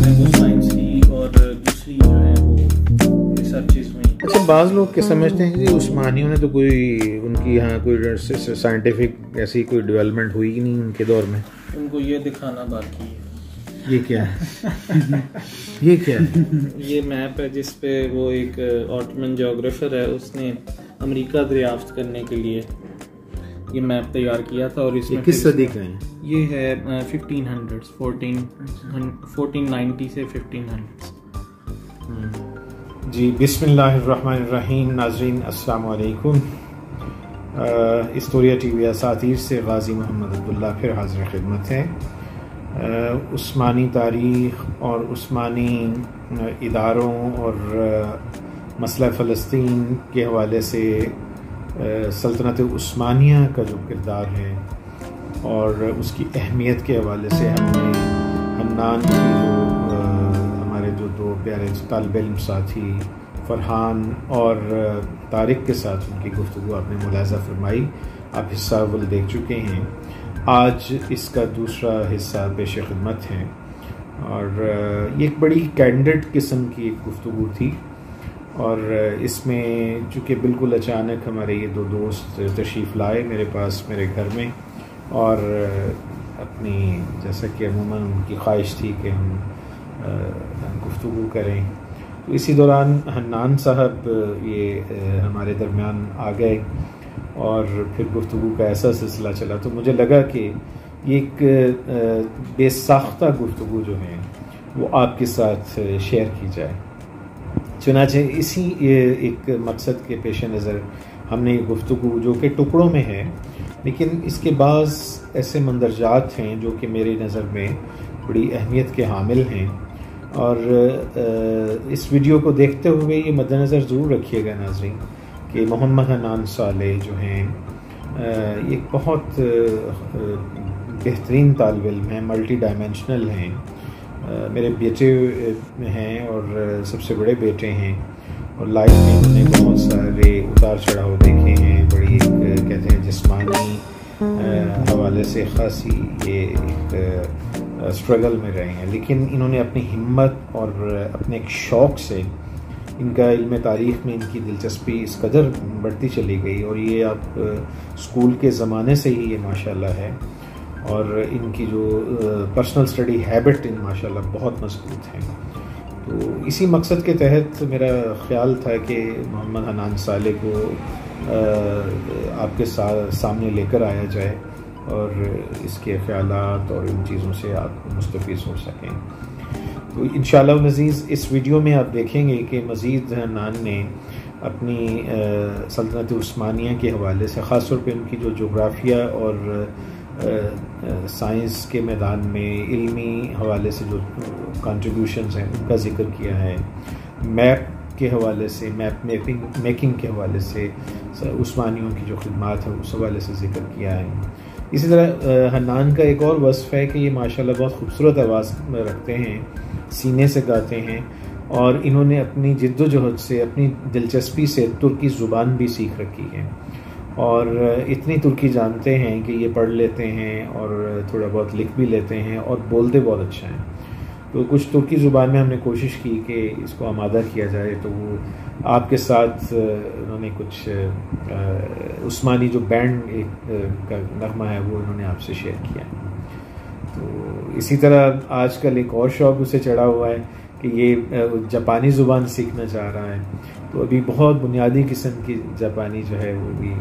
जो है वो साइंस की और दूसरी जो है वो रिसर्चेज हुई। अच्छा, बाज़ लोग क्या समझते हैं कि उस्मानियों ने तो कोई उनकी यहाँ कोई साइंटिफिक ऐसी कोई डेवलपमेंट हुई ही नहीं उनके दौर में। उनको ये दिखाना बाकी है। ये क्या है? ये क्या है? ये मैप है जिस पे वो एक ऑटोमन जोग्राफर है, उसने अमेरिका दरियाफ्त करने के लिए ये मैप तैयार किया था। और इसमें किस सदी का है? ये है 1500s, 1490 से 1500s। जी, बिस्मिल्लाहिर्रहमानिर्रहीम। नाज़रीन अस्सलाम वालेकुम। हिस्टोरिया टीवी असातीर से गाजी मोहम्मद अब्दुल्ला फिर हाज़िर खिदमत है। उस्मानी तारीख़ और उस्मानी इदारों और मसला फ़लस्तीन के हवाले से सल्तनत उस्मानिया का जो किरदार है और उसकी अहमियत के हवाले से हमने हन्नान की जो हमारे जो दो प्यारे तालिब इल्म साथी फ़रहान और तारिक के साथ उनकी गुफ्तगू आपने मुलाज़ा फरमाई। आप हिस्सा अव्वल देख चुके हैं। आज इसका दूसरा हिस्सा पेश खिदमत है और ये एक बड़ी कैंडिड किस्म की एक गुफ्तगू थी। और इसमें चूँकि बिल्कुल अचानक हमारे ये दो दोस्त तशरीफ़ लाए मेरे पास मेरे घर में और अपनी जैसा कि अमूमन उनकी ख्वाहिश थी कि हम गुफ्तगू करें, तो इसी दौरान हन्नान साहब ये हमारे दरमियान आ गए और फिर गुफ्तगू का ऐसा सिलसिला चला। तो मुझे लगा कि ये एक बेसाख्ता गुफ्तगू जो है वो आपके साथ शेयर की जाए। चुनाचे इसी एक मकसद के पेश नज़र हमने ये गुफ्तगू जो कि टुकड़ों में है, लेकिन इसके बाज़ ऐसे मंदरजात हैं जो कि मेरी नज़र में बड़ी अहमियत के हामिल हैं। और इस वीडियो को देखते हुए ये मद्देनज़र ज़रूर रखिएगा नाज़रीन कि मोहम्मद हन्नान सालेह जो हैं ये बहुत बेहतरीन तालिब इल्म हैं, मल्टी डायमेंशनल हैं। मेरे बेटे हैं और सबसे बड़े बेटे हैं और लाइफ में उन्होंने बहुत सारे उतार चढ़ाव देखे हैं। बड़ी एक कहते हैं जिस्मानी हवाले से ख़ासी ये एक स्ट्रगल में रहे हैं, लेकिन इन्होंने अपनी हिम्मत और अपने एक शौक़ से इनका इल्म तारीख़ में इनकी दिलचस्पी इस कदर बढ़ती चली गई और ये आप स्कूल के ज़माने से ही ये माशाल्लाह है और इनकी जो पर्सनल स्टडी हैबिट इन माशाल्लाह बहुत मजबूत हैं। तो इसी मकसद के तहत मेरा ख़्याल था कि मोहम्मद हन्नान सालेह को आपके सामने लेकर आया जाए और इसके ख़यालात और इन चीज़ों से आप मुस्तफ़ीज़ हो सकें। तो इंशाअल्लाह नज़ीज़ इस वीडियो में आप देखेंगे कि मज़ीद हन्नान ने अपनी सल्तनत उस्मानिया के हवाले से ख़ास तौर पे उनकी जो जोग्राफिया और साइंस के मैदान में इल्मी हवाले से जो कंट्रीब्यूशंस हैं उनका ज़िक्र किया है। मैप के हवाले से, मैप मेकिंग के हवाले से उस्मानियों की जो खिदमात है उस हवाले से ज़िक्र किया है। इसी तरह हन्नान का एक और वस्फ़ है कि ये माशाल्लाह बहुत खूबसूरत आवाज़ रखते हैं, सीने से गाते हैं और इन्होंने अपनी जिद्दोजहद से, अपनी दिलचस्पी से तुर्की ज़ुबान भी सीख रखी है और इतनी तुर्की जानते हैं कि ये पढ़ लेते हैं और थोड़ा बहुत लिख भी लेते हैं और बोलते बहुत अच्छा हैं। तो कुछ तुर्की ज़ुबान में हमने कोशिश की कि इसको आमादा किया जाए, तो वो आपके साथ उन्होंने कुछ उस्मानी जो बैंड एक का नगमा है वो उन्होंने आपसे शेयर किया। तो इसी तरह आजकल एक और शौक़ उसे चढ़ा हुआ है कि ये जापानी ज़ुबान सीखना चाह रहा है। तो अभी बहुत बुनियादी किस्म की जापानी जो है वो भी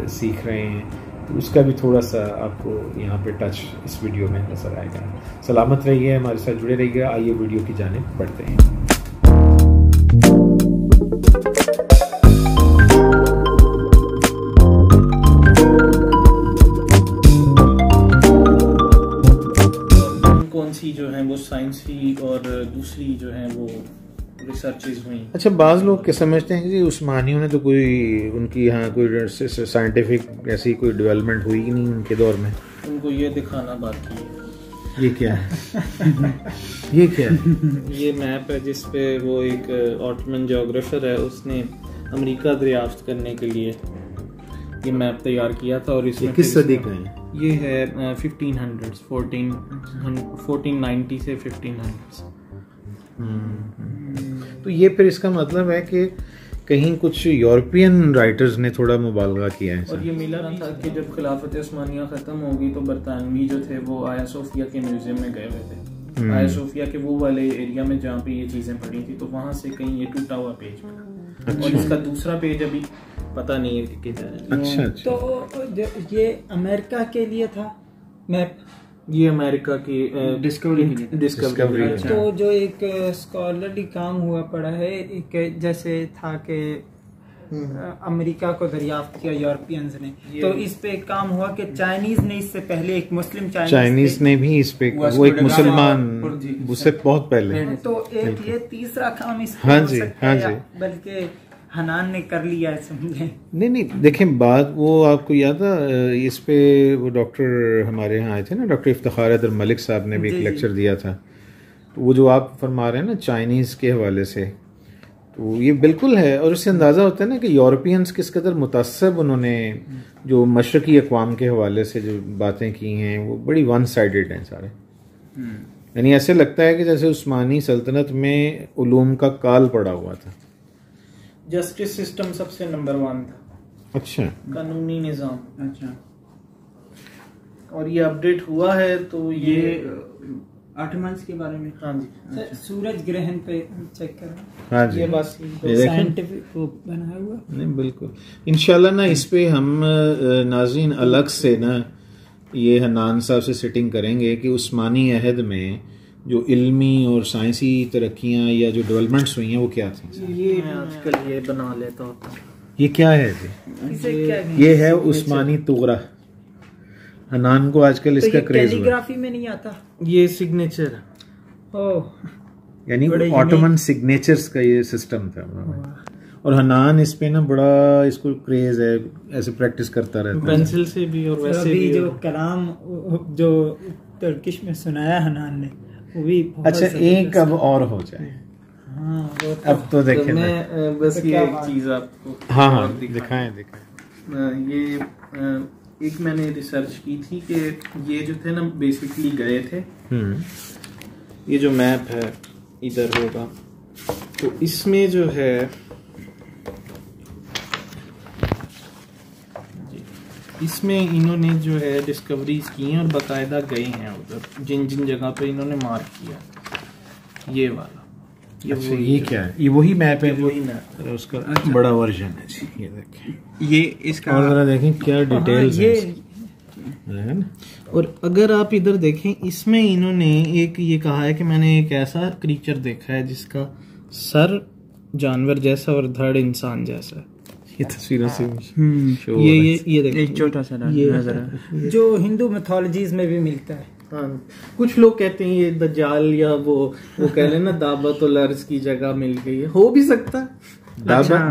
सीख रहे हैं, तो उसका भी थोड़ा सा आपको यहाँ पे टच इस वीडियो में नज़र आएगा। सलामत रहिए, हमारे साथ जुड़े रहिए। आइए वीडियो की जानिब बढ़ते हैं। कौन सी जो है वो साइंस की और दूसरी जो है वो रिसर्चेज हुई। अच्छा, बाज़ लोग क्या समझते हैं कि उस्मानियों ने तो कोई उनकी यहाँ कोई साइंटिफिक ऐसी कोई डेवलपमेंट हुई ही नहीं उनके दौर में। उनको ये दिखाना बाकी है। ये क्या है? ये क्या है? ये मैप है जिस पे वो एक ऑटोमन जोग्राफर है, उसने अमेरिका दरियाफ्त करने के लिए ये मैप तैयार किया था। और इसमें किस सदी का है? ये है 1500s 1490 से 1500s। तो ये फिर इसका मतलब है कि कहीं कुछ यूरोपियन राइटर्स ने थोड़ा मुबालगा किया है। और ये मिला ना था कि जब खिलाफत उस्मानिया ख़त्म होगी तो बरतानवी जो थे वो आया सोफिया के म्यूजियम में गए हुए थे। आया सोफिया के वो वाले एरिया में जहाँ पे ये चीज़ें पड़ी थी, तो वहाँ से कहीं ये टूटा हुआ पेज मिला। और इसका दूसरा पेज अभी पता नहीं है कि किधर है। अच्छा। तो ये अमेरिका के लिए था मैप, ये अमेरिका की डिस्कवरी। तो जो एक स्कॉलरली काम हुआ पड़ा है, एक जैसे था कि अमेरिका को दरियाफ्त किया यूरोपियंस ने, तो इस पे एक काम हुआ कि चाइनीज ने इससे पहले, एक मुस्लिम चाइनीज ने भी इस पे, वो एक मुसलमान, उससे बहुत पहले, तो एक ये तीसरा काम इस हाँ जी, बल्कि हनान ने कर लिया है, समझे। नहीं देखें बात वो आपको याद था इस पे वो डॉक्टर हमारे यहाँ आए थे ना, डॉक्टर इफ्तिखार हैदर मलिक साहब ने भी एक लेक्चर दिया था। तो वो जो आप फरमा रहे हैं ना चाइनीज़ के हवाले से, तो ये बिल्कुल है। और इससे अंदाज़ा होता है ना कि यूरोपियंस किस कदर मुतअस्सब उन्होंने जो मशरकी अक़वाम के हवाले से जो बातें की हैं वो बड़ी वन साइडेड हैं सारे। यानी ऐसे लगता है कि जैसे उस्मानी सल्तनत में उलूम का काल पड़ा हुआ था। जस्टिस सिस्टम सबसे नंबर 1 था। अच्छा। कानूनी निज़ाम। अच्छा। और ये अपडेट हुआ है तो ये 8 मंथ्स के बारे में। हाँ जी। सूरज ग्रहण पे चेक करें। हाँ जी, ये बस साइंटिफिक बनाया हुआ। नहीं बिल्कुल, इंशाल्लाह ना इस पे हम नाज़रीन अलग से ना ये हनान साहब से सिटिंग करेंगे कि उस्मानी अहद में जो इल्मी और साइंसी तरक्कियाँ या जो डेवलपमेंट्स हुई हैं वो क्या थी। ये आजकल ये बना लेता होता है। ये क्या है जी? ये है उस्मानी तुगरा। हनान को आजकल इसका क्रेज हुआ। कैलीग्राफी में नहीं आता ये सिग्नेचर। ओह, यानी ऑटोमन सिग्नेचर्स का ये सिस्टम था। और हनान इस पे ना बड़ा इसको क्रेज है, ऐसे प्रैक्टिस करता रहता है पेंसिल से भी और वैसे भी। जो कलाम जो तुर्किश में सुनाया हनान ने वो भी अच्छा एक अब और हो जाए। हाँ, अब तो देखें मैं बस ये एक चीज आपको हाँ दिखाएं। ये एक मैंने रिसर्च की थी कि ये जो थे ना बेसिकली गए थे, ये जो मैप है इधर होगा, तो इसमें जो है इसमें इन्होंने जो है डिस्कवरीज की हैं और बाकायदा गए हैं उधर जिन जिन जगह पे इन्होंने मार्क किया। ये वाला अच्छा, ये क्या है? ये वही मैप है, वही मैप है। उसका बड़ा वर्जन है जी। ये देखें, ये इसका और जरा देखें क्या डिटेल्स है। और अगर आप इधर देखें इसमें इन्होंने एक ये कहा है कि मैंने एक ऐसा क्रीचर देखा है जिसका सर जानवर जैसा और धड़ इंसान जैसा है। ये तस्वीरों से ये देखिए एक छोटा सा नजर है जो हिंदू मिथोलॉजीज में भी मिलता है। हाँ, कुछ लोग कहते हैं ये दज्जाल या वो कह लेना दाबतुल अर्ज की जगह मिल गई है, हो भी सकता है।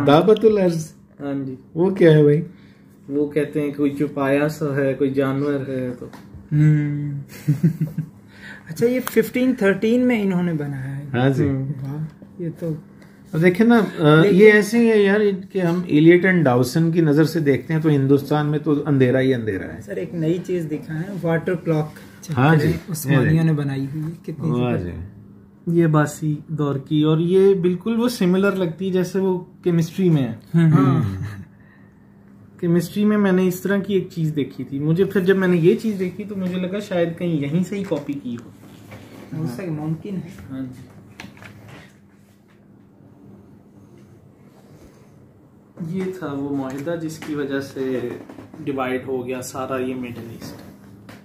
दाबतुल अर्ज, हाँ जी, वो क्या है भाई? वो कहते हैं कोई छुपाया सा है, कोई जानवर है। तो अच्छा, ये 1513 में इन्होंने बनाया है। हाँ जी, ये तो देखे ना, ये ऐसे ही है यार कि हम इलियट एंड डाउसन की नजर से देखते हैं तो हिंदुस्तान में तो अंधेरा ही अंधेरा है। सर एक नई चीज दिखा है, वाटर क्लॉक। हाँ जी, उस्मानियों ने बनाई हुई है, कितनी ये बासी दौर की, और ये बिल्कुल वो सिमिलर लगती है जैसे वो केमिस्ट्री में है। केमिस्ट्री में मैंने इस तरह की एक चीज देखी थी, मुझे फिर जब मैंने ये चीज देखी तो मुझे लगा शायद कहीं यहीं से ही कॉपी की हो सकता, मुमकिन है। हाँ जी, ये था वो मुआहिदा जिसकी वजह से डिवाइड हो गया सारा ये मिडिल ईस्ट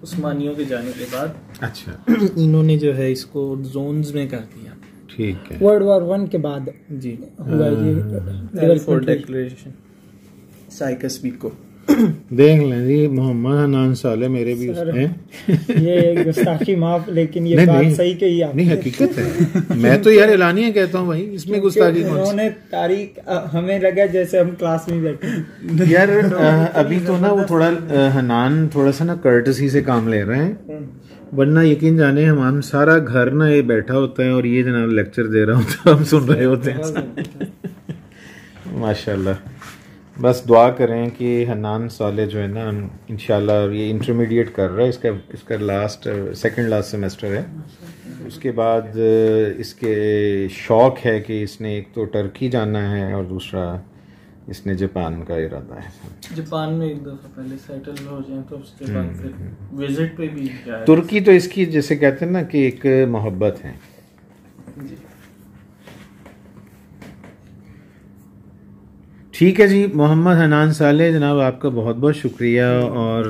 उस्मानियों के जाने के बाद। अच्छा, इन्होंने जो है इसको जोन्स में कर दिया। ठीक है, वर्ल्ड वॉर 1 के बाद जी हुआ ये डिक्लेरेशन साइकस बीको। देख लें जी, मोहम्मद हनान साले मेरे भी हैं। ये गुस्ताखी माफ, लेकिन ये बात सही कही आपने। नहीं, हकीकत है। मैं तो यार एलानिया कहता हूँ भाई, इसमें गुस्ताखी कौन सी? उन्होंने तारीख, हमें लगा जैसे हम क्लास में बैठे यार। अभी तो ना वो थोड़ा हनान थोड़ा सा ना कर्टसी से काम ले रहे हैं, वरना यकीन जाने हम सारा घर ना ये बैठा होता है और ये जनाब लेक्चर दे रहा होता है, हम सुन रहे होते हैं। माशाल्लाह बस दुआ करें कि हन्नान साले जो है ना इंशाल्लाह ये इंटरमीडिएट कर रहा है, इसका सेकंड लास्ट सेमेस्टर है। उसके बाद इसके शौक़ है कि इसने एक तो टर्की जाना है और दूसरा इसने जापान का इरादा है। जापान में एक दफ़ा पहले सेटल हो जाए तो उसके बाद फिर विजिट पे भी जाए। तुर्की तो इसकी जैसे कहते हैं ना कि एक मोहब्बत है। ठीक है जी, मोहम्मद हन्नान साले जनाब आपका बहुत बहुत शुक्रिया, और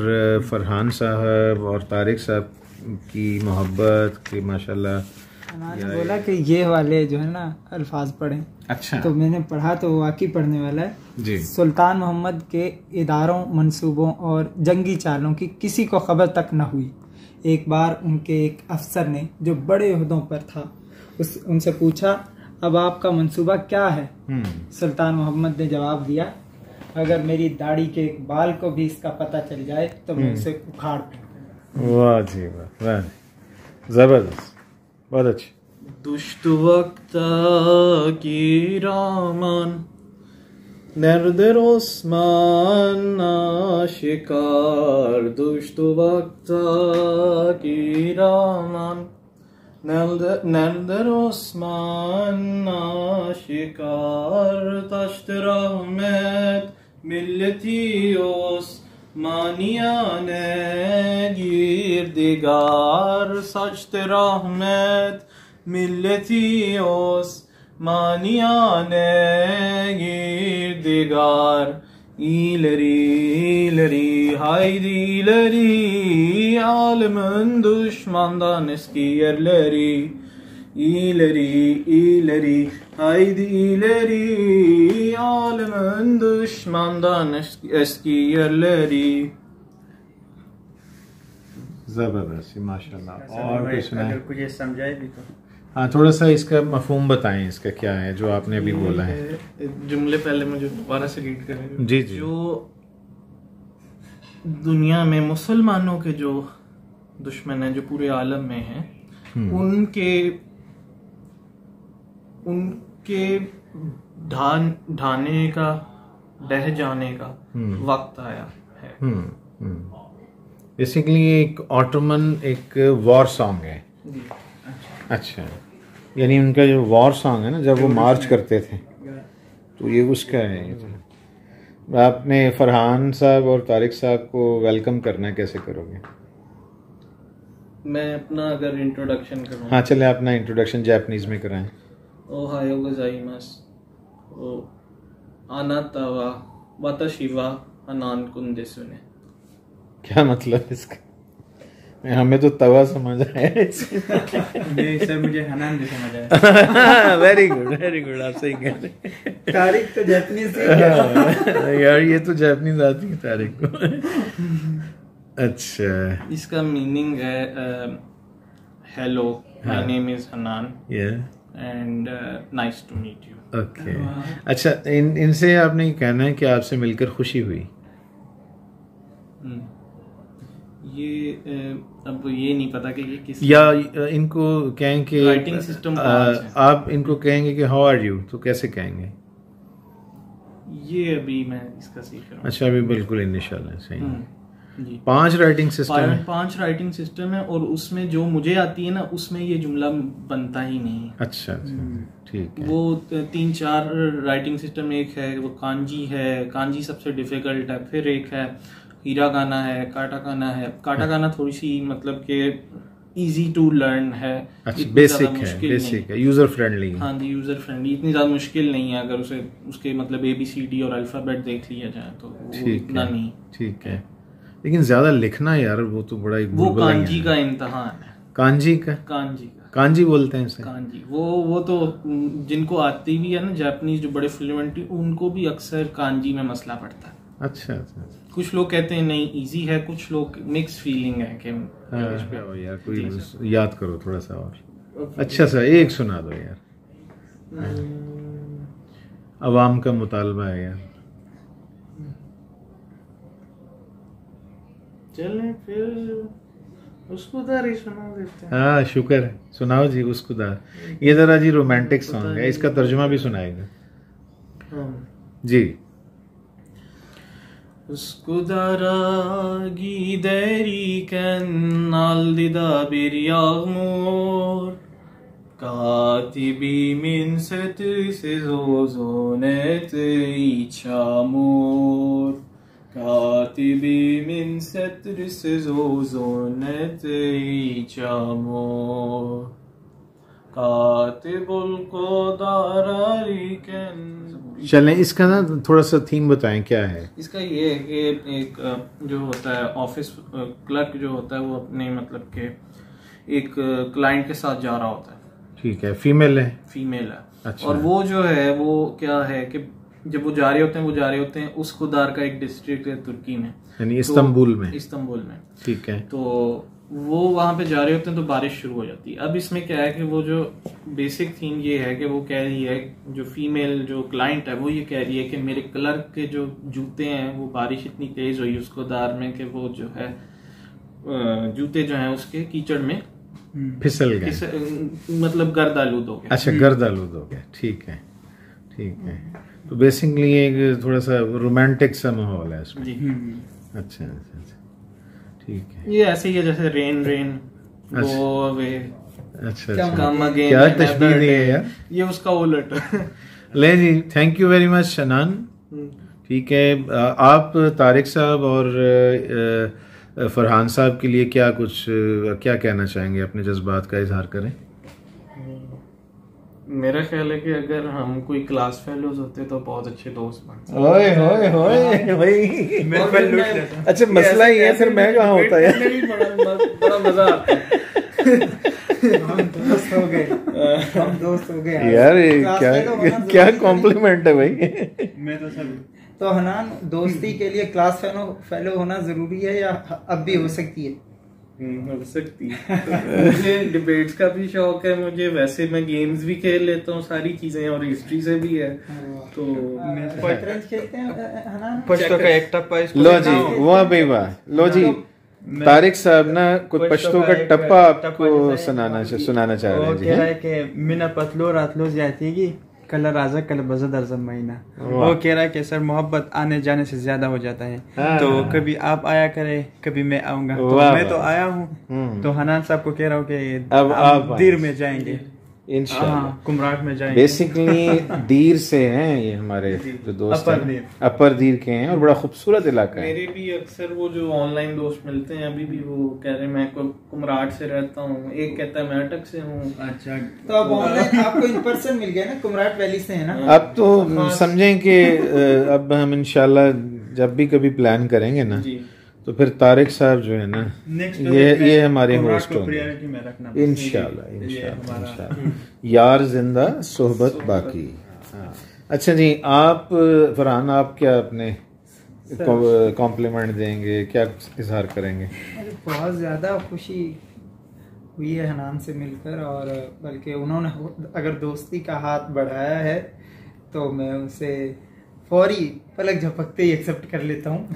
फरहान साहब और तारिक साहब की मोहब्बत की माशाल्लाह ने बोला कि ये वाले जो है ना अल्फाज पढ़ें। अच्छा, तो मैंने पढ़ा तो वाकई पढ़ने वाला है जी। सुल्तान मोहम्मद के इदारों, मंसूबों और जंगी चालों की किसी को खबर तक न हुई। एक बार उनके एक अफसर ने जो बड़े ओहदों पर था उनसे पूछा, अब आपका मंसूबा क्या है? सुल्तान मोहम्मद ने जवाब दिया, अगर मेरी दाढ़ी के एक बाल को भी इसका पता चल जाए तो मैं उसे उखाड़ दूंगा। वाह जी वाह, वाह, जबरदस्त, बहुत अच्छी। Düştü vakta kiraman, nereder Osman aşikar. Düştü vakta kiraman, nereder Osman aşikar. Taştı rahmet milleti Osmaniyane girdigar. Saçtı rahmet milleti Osmaniyane girdigar. İleri ileri haydi ileri, alemin düşmandan eski yerleri. İleri ileri haydi ileri, alemin düşmandan eski yerleri. ज़बरदस्त माशाल्लाह। और कुछ अगर कुछ समझाए भी तो हाँ, थोड़ा सा इसका मफहूम बताएं, इसका क्या है जो आपने अभी बोला है। जुमले पहले मुझे दोबारा से रीड करें। जी जी। जो दुनिया में मुसलमानों के जो दुश्मन हैं, जो पूरे आलम में हैं, उनके ढाने का, ढह जाने का वक्त आया है। बेसिकली एक ऑटोमन एक वॉर सॉन्ग है। अच्छा, यानी उनका जो वॉर सॉन्ग है ना, जब वो मार्च करते थे, तो ये उसका है। आपने फरहान साहब और तारिक साहब को वेलकम करना है, कैसे करोगे? मैं अपना अगर इंट्रोडक्शन करूँ? हाँ, चले अपना इंट्रोडक्शन जापानीज में कराएं। ओहायो गोजाइमासु, आनाता वा वाताशी वा हन्नान कुन देसु ने। क्या मतलब इसका? हमें तो तवा समझ आया। सर मुझे हनान भी समझ आया। वेरी गुड, आप सही कह रहे हैं। तारिक तो जापानीज यार, ये तो जापानीज आती है तारिक को। अच्छा, इसका मीनिंग है hello, my name is Hannan and nice to meet you. Okay, अच्छा, इनसे आपने कहना है कि आपसे मिलकर खुशी हुई। ये अब ये नहीं पता कि ये किस, या इनको कहें कि राइटिंग सिस्टम आप इनको कहेंगे कि हाउ आर यू, तो कैसे कहेंगे? ये अभी मैं इसका सीख रहा हूँ। अच्छा, अभी बिल्कुल इनिशियल है, सही है। जी, 5 राइटिंग सिस्टम है। 5 राइटिंग सिस्टम है, और उसमें जो मुझे आती है ना, उसमें ये जुमला बनता ही नहीं। अच्छा, ठीक है। वो 3-4 राइटिंग सिस्टम, एक है वो कांजी है, कांजी सबसे डिफिकल्ट है। फिर एक है हीरागाना है, काटाकाना है। काटाकाना थोड़ी सी मतलब कि इजी टू लर्न है। अच्छा, बेसिक है, यूजर फ्रेंडली। हाँ जी, यूजर फ्रेंडली, इतनी ज्यादा मुश्किल नहीं है। अगर उसके मतलब ABCD और अल्फाबेट देख लिया जाए तो इतना नहीं। ठीक है, लेकिन ज्यादा लिखना यार, वो तो बड़ा वो कांजी का इम्तिहान है। कांजी बोलते हैं इसे। कांजी वो तो जिनको आती भी है ना जापानीज, जो बड़े फ्लुएंट, उनको भी अक्सर कांजी में मसला पड़ता है। अच्छा, कुछ लोग कहते हैं नहीं इजी है, कुछ लोग मिक्स फीलिंग है कि यार कोई याद करो थोड़ा सा और। अच्छा सा एक सुना दो यार। अवाम का मुतालबा है यार। चलें फिर उसको दार ही सुना देते हैं। हाँ, शुक्र है, सुनाओ जी उसको दार। ये जरा जी रोमांटिक सॉन्ग है, इसका तर्जुमा भी सुनाएगा जी। Skudara gideriken aldida bir yağmur, katibimin sessiz uzun etti çamur. Katibimin sessiz uzun etti çamur. Katibul kodariken. चलें, इसका ना थोड़ा सा थीम बताएं क्या है। इसका ये है कि एक जो होता है ऑफिस क्लर्क जो होता है वो अपने मतलब के एक क्लाइंट के साथ जा रहा होता है। ठीक है, फीमेल है। फीमेल है। अच्छा। और वो जो है वो क्या है कि जब वो जा रहे होते हैं उस खुदार का एक डिस्ट्रिक्ट है तुर्की में, यानी इस्तांबुल में। इस्तांबुल में, ठीक है। तो वो वहां पे जा रहे होते हैं तो बारिश शुरू हो जाती है। अब इसमें क्या है कि वो जो बेसिक थीम ये है कि वो कह रही है, जो फीमेल जो क्लाइंट है वो ये कह रही है कि मेरे क्लर्क के जो जूते हैं वो बारिश इतनी तेज हुई उसको दार में कि वो जो है जूते जो हैं उसके कीचड़ में फिसल गए, मतलब गर्द आलूद हो गया। अच्छा, गर्द आलूद हो गया। ठीक है, ठीक है। तो बेसिकली एक थोड़ा सा रोमांटिक सा माहौल है इसमें। जी। अच्छा अच्छा अच्छा, ठीक है। ये ऐसे ही है जैसे रेन अच्छा। गो अवे अच्छा कम अच्छा, अगेन, क्या तशबीह दी है यार, ये उसका उलट। ले जी, थैंक यू वेरी मच शनान। ठीक है, आप तारिक साहब और फरहान साहब के लिए क्या कहना चाहेंगे, अपने जज्बात का इजहार करें। मेरा ख्याल है कि अगर हम कोई क्लास फेलोज होते तो बहुत अच्छे दोस्त बनते। ओए होए होए भाई, अच्छा मसला ये है, फिर मैं कहाँ होता है। बड़ा मजा आता है। हम दोस्त हो गए यार क्या कॉम्प्लीमेंट है भाई। मैं तो सब तो हनान, दोस्ती के लिए क्लास फेलो होना जरूरी है या अब भी हो सकती है? हो सकती है। मुझे डिबेट्स का भी शौक है, मुझे वैसे मैं गेम्स भी खेल लेता हूँ, सारी चीजें, और हिस्ट्री से भी है। तो शतरंज खेलते हैं हनान? पश्तो का एक टप्पा इसको लो जी, वाह भाई वाह। लो जी, तारिक साहब ना कुछ पश्तो का टप्पा आपको सुनाना चाह रहे वो हैं जी। कह रहा है कि मिना पतलो रातलो जाती की कल राजा कल बजद अर्जम महीना। वो कह रहा है कि सर मोहब्बत आने जाने से ज्यादा हो जाता है, तो कभी आप आया करे कभी मैं आऊंगा। तो मैं तो आया हूँ, तो हनान साहब को कह रहा हूँ कि अब आप दीर में जाएंगे, इंशाल्लाह। कुमराट में जाएंगे। बेसिकली दीर से हैं ये हमारे जो दोस्त हैं, अपर दीर के हैं, और बड़ा खूबसूरत इलाका है। मेरे भी अक्सर वो जो ऑनलाइन दोस्त मिलते हैं अभी भी वो कह रहे हैं मैं कुमराट से रहता हूँ, एक कहता है मैं अटक से हूँ। अच्छा, तो अब ऑनलाइन आपको इन पर्सन मिल गया ना, कुमराट वैली से है ना? अब तो समझें कि अब हम इंशाल्लाह जब भी कभी प्लान करेंगे ना, तो फिर तारिक साहब जो है ना, ये हमारे होस्ट होंगे इंशाल्लाह। यार जिंदा सोहबत बाकी। अच्छा जी, आप फरहान, आप क्या अपने कॉम्प्लीमेंट देंगे, क्या इजहार करेंगे? बहुत ज़्यादा खुशी हुई है हनान से मिलकर, और बल्कि उन्होंने अगर दोस्ती का हाथ बढ़ाया है तो मैं उसे फौरी पलक झपकते ही एक्सेप्ट कर लेता हूँ।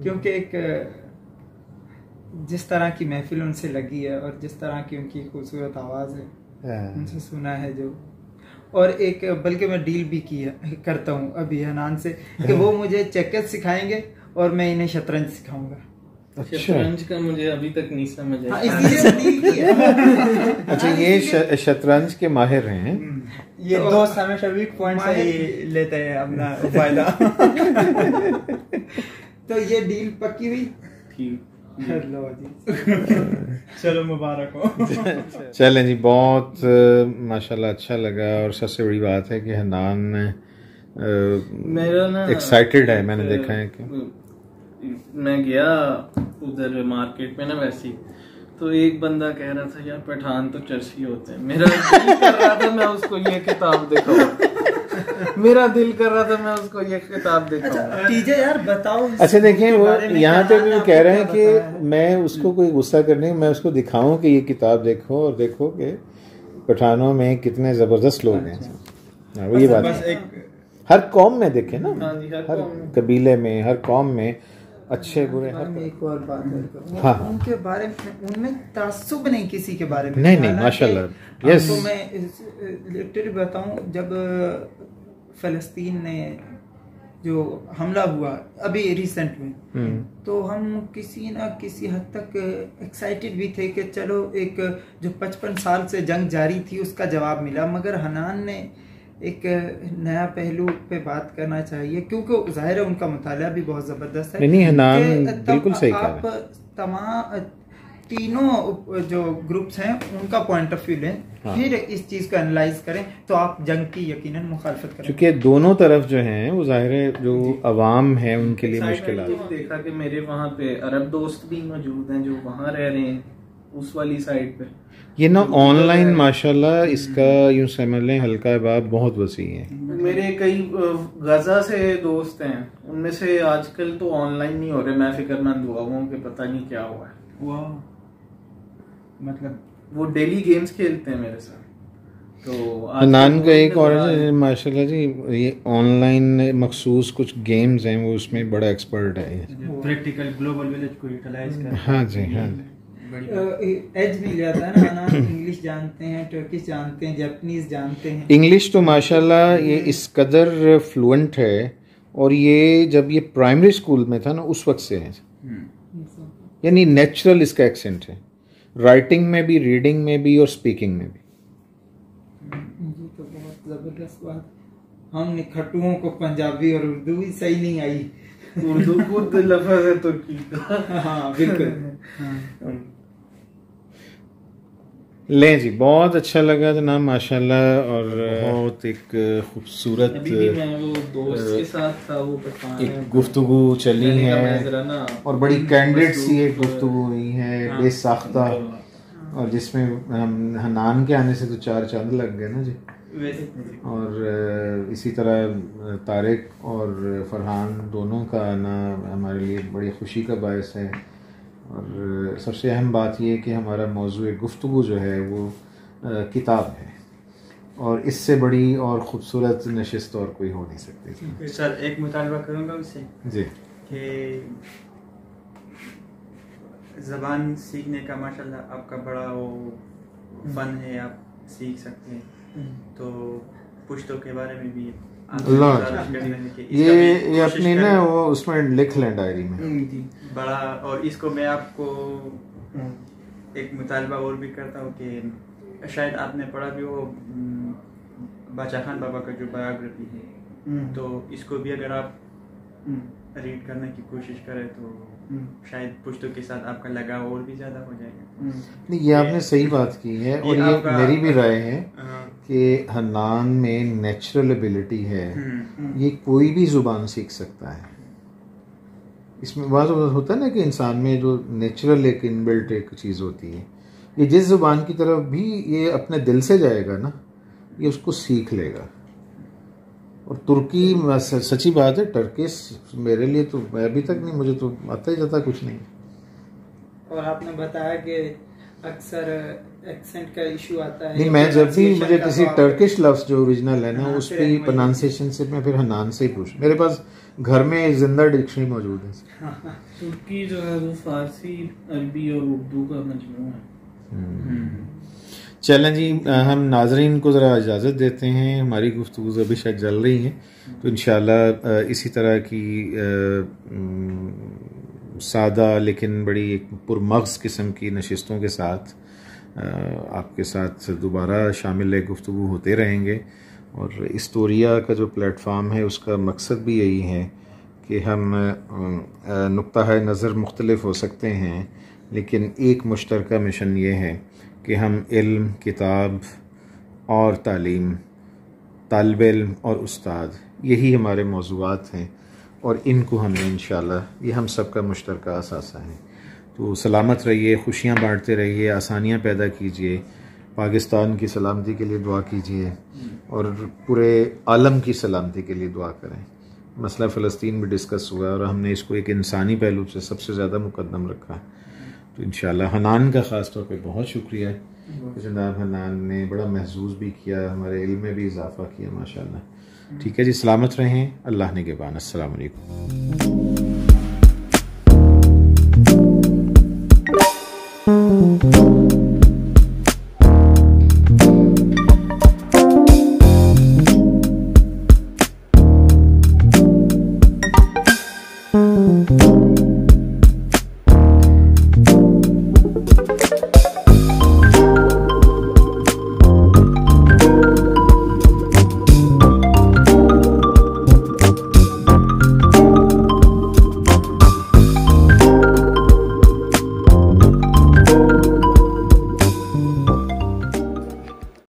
क्योंकि एक जिस तरह की महफिल उनसे लगी है और जिस तरह की उनकी खूबसूरत आवाज़ है, उनसे सुना है जो, और एक बल्कि मैं डील भी करता हूँ अभी हनान से कि वो मुझे चेकर्स सिखाएंगे और मैं इन्हें शतरंज सिखाऊंगा। शतरंज का मुझे अभी तक नहीं समझ आया। अच्छा, ये शतरंज के माहिर हैं। ये दोस्त हमेशा वीक पॉइंट से ही लेते हैं अपना फायदा। तो ये डील पक्की हुई। चलो मुबारक हो। चलें जी, बहुत माशाल्लाह अच्छा लगा, और सबसे बड़ी बात है कि हनान मेरा ना एक्साइटेड है। मैंने देखा है कि मैं गया उधर मार्केट में ना, वैसे तो एक बंदा कह रहा था यार पठान तो चर्सी होते हैं। मेरा दिल कर रहा था मैं उसको ये किताब दिखाऊं। टीजे यार बताओ। अच्छा देखिए, वो यहाँ पे भी कह रहे हैं कि मैं उसको कोई गुस्सा करने, मैं उसको दिखाऊं कि ये किताब देखो, और देखो कि पठानों में कितने जबरदस्त लोग हैं। वो ये बात हर कौम में देखे ना, हर कबीले में, हर कौम में अच्छे बुरे। एक और बात है, उनके बारे में उनमें तासुब नहीं किसी के बारे में। नहीं माशाल्लाह। यस, तो मैं लिटरली बताऊं, जब फलस्तीन ने जो हमला हुआ अभी रिसेंट में, तो हम किसी ना किसी हद तक एक्साइटेड भी थे कि चलो एक जो 55 साल से जंग जारी थी उसका जवाब मिला। मगर हनान ने एक नया पहलू पे बात करना चाहिए, क्योंकि जाहिर है उनका मुताला भी बहुत ज़बरदस्त है। नहीं, हनान बिल्कुल सही कह रहे हैं। आप तमाम तीनों जो ग्रुप्स हैं उनका पॉइंट ऑफ व्यू लें, फिर इस चीज़ को एनालाइज करें, तो आप जंग की यकीनन मुखालफत करें। क्योंकि दोनों तरफ जो हैं वो जाहिर है जो अवाम है उनके लिए मुश्किल है। देखा कि मेरे वहाँ पे अरब दोस्त भी मौजूद हैं जो वहाँ रह रहे हैं उस वाली साइड पे। ये ना ऑनलाइन माशाल्लाह इसका यूं समझ लें हल्का बाब बहुत वसी है। मेरे कई गजा से दोस्त हैं, उनमें से आजकल तो ऑनलाइन नहीं हो रहे, मैं फिक्रमंद हुआ हूँ कि पता नहीं क्या हुआ है। वाह, मतलब वो डेली गेम्स खेलते हैं मेरे साथ। तो हनान का एक और माशाल्लाह जी ये ऑनलाइन मखसूस कुछ गेम्स हैं वो उसमें बड़ा एक्सपर्ट है। प्रैक्टिकल ग्लोबल विलेज को यूटिलाइज कर। हाँ जी, हाँ एज नहीं जाता ना, हनान इंग्लिश जानते हैं, टर्किश जानते हैं, जापानीज जानते हैं। इंग्लिश तो माशाल्लाह ये इस कदर फ्लुएंट है, और ये जब ये प्राइमरी स्कूल में था ना उस वक्त से है, यानी नेचुरल इसका एक्सेंट है, राइटिंग में भी, रीडिंग में भी और स्पीकिंग में भी। ये तो बहुत जबरदस्त बात। हम निखटुओं को पंजाबी और उर्दू भी सही नहीं आई। उर्दू खुद लफ्ज़ है तुर्की का। हाँ बिल्कुल। लें जी, बहुत अच्छा लगा जनाब माशाल्लाह, और बहुत एक खूबसूरत मैं वो दोस्त के साथ था, वो एक गुफ्तगू चली है और बड़ी कैंडिड सी एक गुफ्तगू हुई है, बेसाख्ता, और जिसमें हम हनान के आने से तो 4 चांद लग गए ना जी। और इसी तरह तारिक और फरहान दोनों का आना हमारे लिए बड़ी खुशी का बायस है। और सबसे अहम बात ये है कि हमारा मौजूद गुफ्तगू जो है वो किताब है, और इससे बड़ी और ख़ूबसूरत नशिस्त और कोई हो नहीं सकती। सर एक मुतालबा करूँगा उससे जी कि ज़बान सीखने का माशाल्लाह आपका बड़ा वो फन है, आप सीख सकते हैं। तो पुश्तों के बारे में भी ये अपनी ना वो उसमें लिख लें डायरी में बड़ा। और इसको मैं आपको एक मुतालबा और भी करता हूँ कि शायद आपने पढ़ा भी हो बादशाह खान बाबा का जो बायोग्राफी है, तो इसको भी अगर आप रीड करने की कोशिश करें तो शायद पुश्तों के साथ आपका लगाव और भी ज्यादा हो जाएगा। नहीं, ये आपने सही बात की है, और ये मेरी भी राय है कि हनान में नेचुरल एबिलिटी है, ये कोई भी जुबान सीख सकता है। इसमें बात होता है ना कि इंसान में जो नेचुरल एक इनबिल्ट एक चीज़ होती है, ये जिस जुबान की तरफ भी ये अपने दिल से जाएगा ना, ये उसको सीख लेगा। और तुर्की सच्ची बात है, टर्किश मेरे लिए तो अभी तक नहीं, मुझे तो आता ही जाता कुछ नहीं। और आपने बताया कि अक्सर एक्सेंट का इशू आता है। नहीं, मैं जब भी मुझे किसी टर्किश लफ्ज जो ओरिजिनल है ना उसकी प्रोनाउंसिएशन से मैं फिर हनान से ही पूछ, मेरे पास घर में एक जिंदा डिक्शनरी मौजूद है। तुर्की जो है वो फारसी, अरबी और उर्दू का मजमू है। चलें जी, हम नाजरीन को ज़रा इजाज़त देते हैं, हमारी गुफ्तगू अभी शायद चल रही है, तो इंशाल्लाह इसी तरह की सादा लेकिन बड़ी एक पुरमग़ज़ किस्म की नशिस्तों के साथ आपके साथ दोबारा शामिल गुफ्तगू होते रहेंगे। और इस्टोरिया का जो प्लेटफॉर्म है उसका मकसद भी यही है कि हम नुक्ता नज़र मुख्तलिफ हो सकते हैं, लेकिन एक मुश्तरका मिशन ये है कि हम इल्म, किताब और तालीम, तालिब इल्म और उस्ताद, यही हमारे मौज़ूआत हैं, और इनको हमने इंशाअल्लाह ये हम सब का मुश्तरका असासा है। तो सलामत रहिए, खुशियाँ बांटते रहिए, आसानियाँ पैदा कीजिए, पाकिस्तान की सलामती के लिए दुआ कीजिए और पूरे आलम की सलामती के लिए दुआ करें। मसला फ़लस्तीन भी डिस्कस हुआ और हमने इसको एक इंसानी पहलू से सबसे ज़्यादा मुकद्दम रखा है। तो इंशाअल्लाह हनान का ख़ास तौर पे बहुत शुक्रिया है, जनाब हनान ने बड़ा महसूस भी किया, हमारे इल्म में भी इजाफ़ा किया माशाअल्लाह। ठीक है जी, सलामत रहें, अल्लाह निगहबान, अस्सलाम वालेकुम।